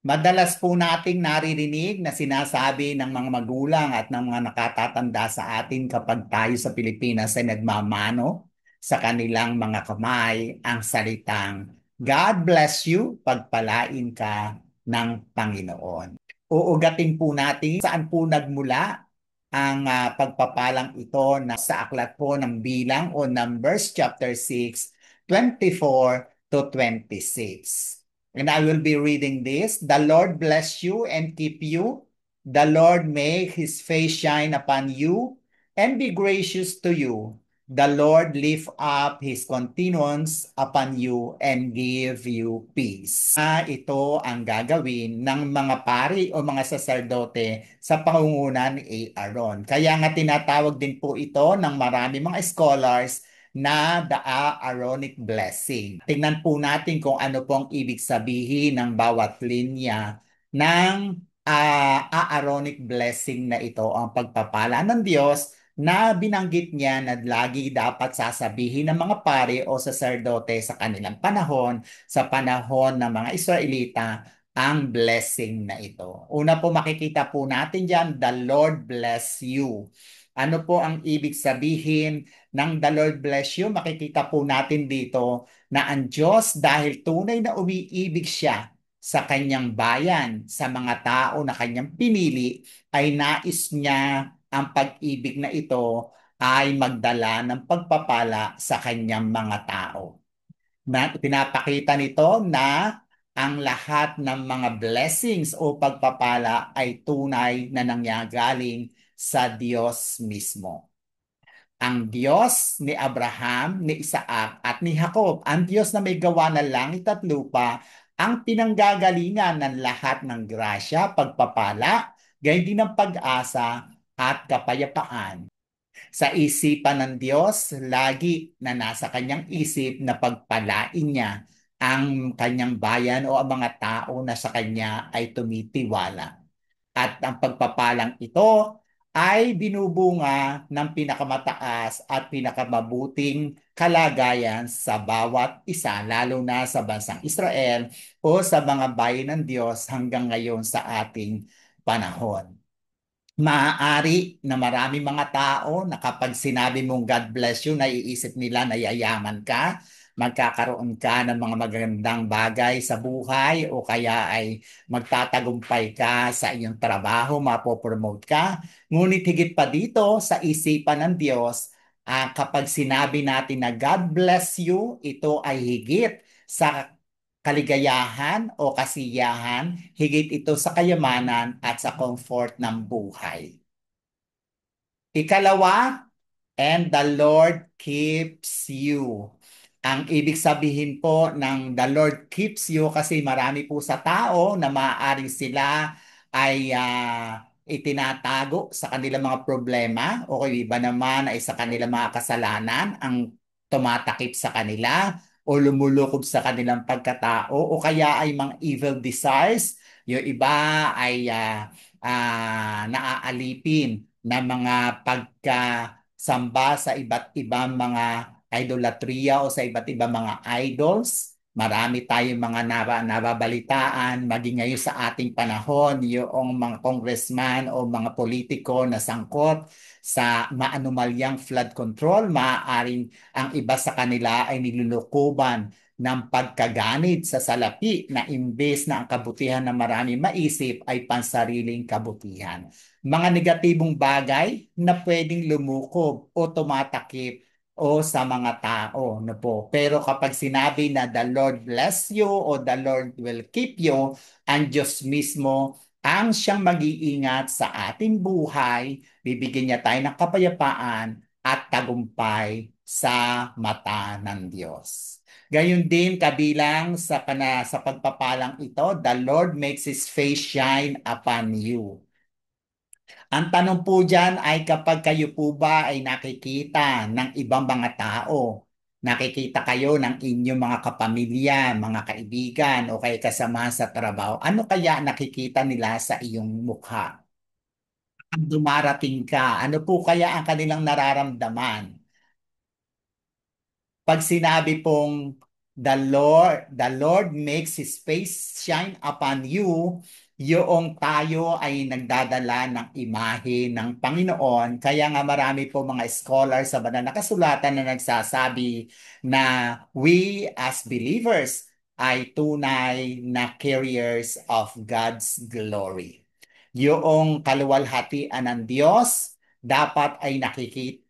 Madalas po nating naririnig na sinasabi ng mga magulang at ng mga nakatatanda sa atin kapag tayo sa Pilipinas ay nagmamano sa kanilang mga kamay ang salitang God bless you, pagpalain ka ng Panginoon. Uugatin po natin saan po nagmula ang pagpapalang ito na sa aklat po ng Bilang o Numbers chapter 6, 24 to 26. And I will be reading this. The Lord bless you and keep you. The Lord make his face shine upon you and be gracious to you. The Lord lift up his countenance upon you and give you peace. Ito ang gagawin ng mga pari o mga saserdote sa pangunguna ni Aaron. Kaya nga tinatawag din po ito ng marami mga scholars na the Aaronic blessing. Tingnan po natin kung ano pong ibig sabihin ng bawat linya ng Aaronic blessing na ito, ang pagpapala ng Diyos na binanggit niya na lagi dapat sasabihin ng mga pari o saserdote sa kanilang panahon, sa panahon ng mga Israelita, ang blessing na ito. Una po makikita po natin dyan, the Lord bless you. Ano po ang ibig sabihin ng the Lord bless you? Makikita po natin dito na ang Diyos dahil tunay na umiibig siya sa kanyang bayan, sa mga tao na kanyang pinili, ay nais niya ang pag-ibig na ito ay magdala ng pagpapala sa kanyang mga tao. Na pinapakita nito na ang lahat ng mga blessings o pagpapala ay tunay na nangyagaling sa Diyos mismo. Ang Diyos ni Abraham, ni Isaac at ni Jacob, ang Diyos na may gawa ng langit at lupa, ang pinanggagalingan ng lahat ng grasya, pagpapala, gayon din ng pag-asa at kapayapaan. Sa isipan ng Diyos, lagi na nasa kanyang isip na pagpalain niya ang kanyang bayan o ang mga tao na sa kanya ay tumitiwala. At ang pagpapalang ito ay binubunga ng pinakamataas at pinakamabuting kalagayan sa bawat isa, lalo na sa bansang Israel o sa mga bayan ng Diyos hanggang ngayon sa ating panahon. Maaari na maraming mga tao na kapag sinabi mong God bless you, naiisip nila na yayaman ka, magkakaroon ka ng mga magandang bagay sa buhay o kaya ay magtatagumpay ka sa iyong trabaho, mapopromote ka. Ngunit higit pa dito sa isipan ng Diyos, kapag sinabi natin na God bless you, ito ay higit sa kaligayahan o kasiyahan, higit ito sa kayamanan at sa comfort ng buhay. Ikalawa, and the Lord keeps you. Ang ibig sabihin po ng the Lord keeps you kasi marami po sa tao na maaaring sila ay itinatago sa kanilang mga problema o iba naman ay sa kanilang mga kasalanan ang tumatakip sa kanila o lumulukob sa kanilang pagkatao o kaya ay mga evil desires. Yung iba ay naaalipin na mga pagkasamba sa iba't ibang mga idolatriya o sa iba't ibang mga idols. Marami tayong mga nababalitaan, maging ngayon sa ating panahon, yung mga congressman o mga politiko na sangkot sa maanumalyang flood control, maaaring ang iba sa kanila ay nilulukuban ng pagkaganit sa salapi na imbes na ang kabutihan ng marami maisip ay pansariling kabutihan. Mga negatibong bagay na pwedeng lumukob o tumatakip o sa mga tao, no po. Pero kapag sinabi na the Lord bless you o the Lord will keep you, ang Diyos mismo ang siyang mag-iingat sa ating buhay, bibigyan niya tayo ng kapayapaan at tagumpay sa mata ng Diyos. Gayon din kabilang sa pagpapalang ito, the Lord makes His face shine upon you. Ang tanong po dyan ay kapag kayo po ba ay nakikita ng ibang mga tao, nakikita kayo ng inyong mga kapamilya, mga kaibigan o kaya kasama sa trabaho, ano kaya nakikita nila sa iyong mukha? Pag dumarating ka, ano po kaya ang kanilang nararamdaman? Pag sinabi pong The Lord makes His face shine upon you. Yung tayo ay nagdadala ng imahe ng Panginoon. Kaya nga marami po mga scholars sa banal na kasulatan na nagsasabi na we as believers ay tunay na carriers of God's glory. Yung kaluwalhatian ng Diyos dapat ay nakikita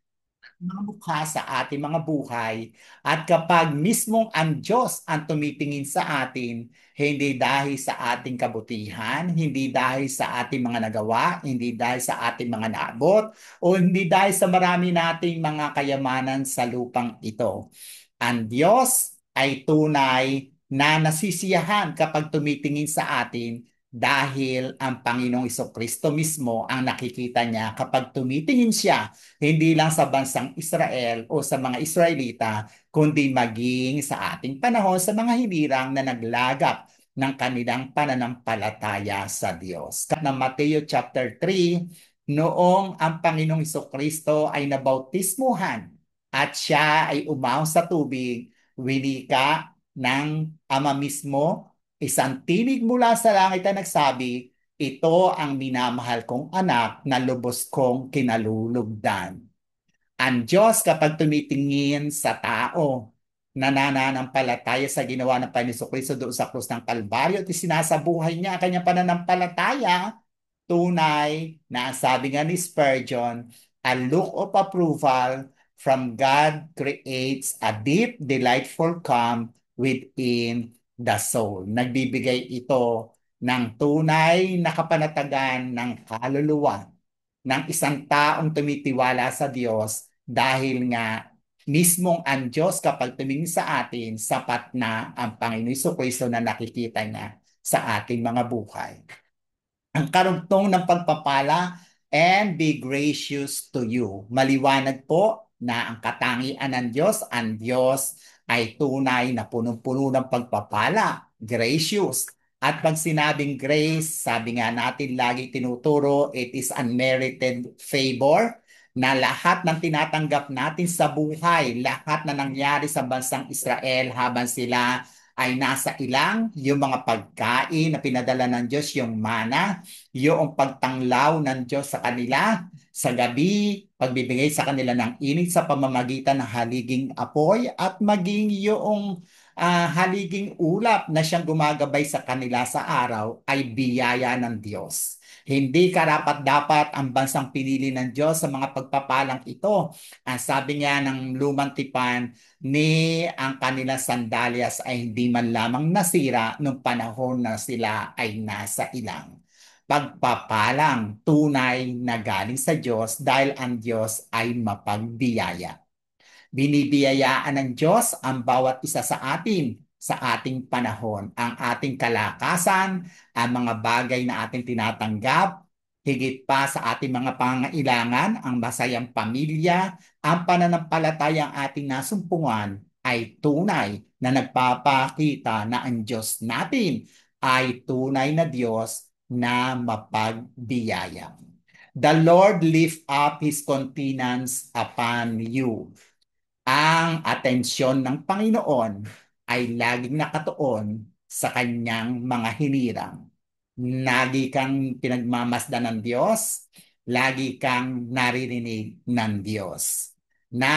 mga mukha sa ating mga buhay. At kapag mismong ang Diyos ang tumitingin sa atin, hindi dahil sa ating kabutihan, hindi dahil sa ating mga nagawa, hindi dahil sa ating mga naabot, o hindi dahil sa marami nating mga kayamanan sa lupang ito. Ang Diyos ay tunay na nasisiyahan kapag tumitingin sa atin dahil ang Panginoong Kristo mismo ang nakikita niya kapag tumitingin siya hindi lang sa bansang Israel o sa mga Israelita, kundi maging sa ating panahon sa mga hinirang na naglagap ng kanilang pananampalataya sa Diyos. Na Mateo chapter 3, noong ang Panginoong Kristo ay nabautismuhan at siya ay umahon sa tubig, winika ng Ama mismo, isang tinig mula sa langit na nagsabi, ito ang minamahal kong anak na lubos kong kinalulugdan. Ang Diyos kapag tumitingin sa tao, nananampalataya sa ginawa ng Panginoon Kristo doon sa krus ng Kalbaryo at isinasabuhay niya ang kanyang pananampalataya, tunay na sabi nga ni Spurgeon, a look of approval from God creates a deep, delightful calm within the soul. Nagbibigay ito ng tunay na kapanatagan ng kaluluwa ng isang taong tumitiwala sa Diyos dahil nga mismong ang Diyos kapag tumingin sa atin, sapat na ang Panginoon Kristo na nakikita niya sa ating mga buhay. Ang karugtong ng pagpapala and be gracious to you. Maliwanag po na ang katangian ng Diyos, ang Diyos ay tunay na punong-puno ng pagpapala, gracious. At pag sinabing grace, sabi nga natin lagi tinuturo, it is unmerited favor na lahat ng tinatanggap natin sa buhay, lahat na nangyari sa bansang Israel habang sila ay nasa ilang, yung mga pagkain na pinadala ng Diyos, yung mana, yung pagtanglaw ng Diyos sa kanila, sa gabi, pagbibigay sa kanila ng init sa pamamagitan ng haliging apoy at maging yung haliging ulap na siyang gumagabay sa kanila sa araw ay biyaya ng Diyos. Hindi karapat-dapat ang bansang pinili ng Diyos sa mga pagpapalang ito. Ang sabi nga ng lumang tipan, ni ang kanilang sandalyas ay hindi man lamang nasira nung panahon na sila ay nasa ilang. Pagpapalang tunay na galing sa Diyos dahil ang Diyos ay mapagbiyaya. Binibiyayaan ng Diyos ang bawat isa sa atin sa ating panahon, ang ating kalakasan, ang mga bagay na ating tinatanggap, higit pa sa ating mga pangailangan, ang masayang pamilya, ang pananampalatayang ating nasumpungan ay tunay na nagpapakita na ang Diyos natin ay tunay na Diyos na mapagbiyaya. The Lord lift up His countenance upon you. Ang atensyon ng Panginoon ay laging nakatuon sa kanyang mga hinirang. Lagi kang pinagmamasdan ng Diyos, lagi kang naririnig ng Diyos. Na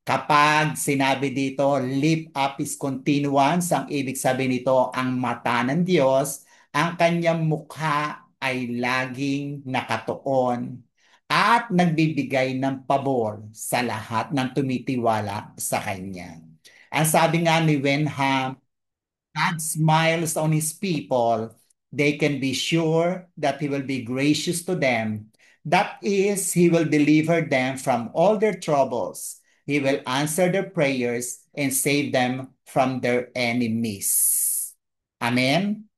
kapag sinabi dito, lift up His continuance, ang ibig sabihin nito, ang mata ng Diyos, ang kanyang mukha ay laging nakatuon at nagbibigay ng pabor sa lahat ng tumitiwala sa Kanya. Ang sabi nga ni Wenham, God smiles on His people. They can be sure that He will be gracious to them. That is, He will deliver them from all their troubles. He will answer their prayers and save them from their enemies. Amen?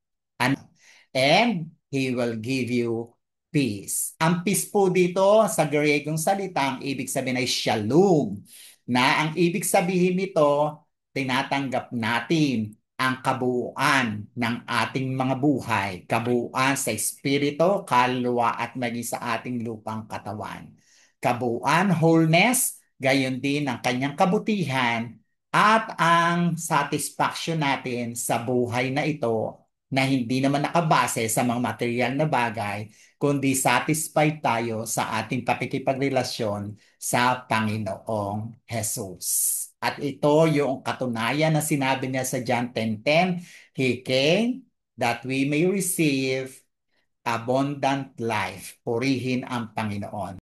And He will give you peace. Ang peace po dito sa Grekong salita, ang ibig sabihin ay shalom. Na ang ibig sabihin nito, tinatanggap natin ang kabuuan ng ating mga buhay, kabuuan sa espiritu, kaluluwa at maging sa ating lupang katawan. Kabuuan, wholeness, gayon din ang kanyang kabutihan At ang satisfaction natin sa buhay na ito na hindi naman nakabase sa mga material na bagay, kundi satisfied tayo sa ating pakikipagrelasyon sa Panginoong Jesus. At ito yung katunayan na sinabi niya sa John 10:10, He came that we may receive abundant life. Purihin ang Panginoon.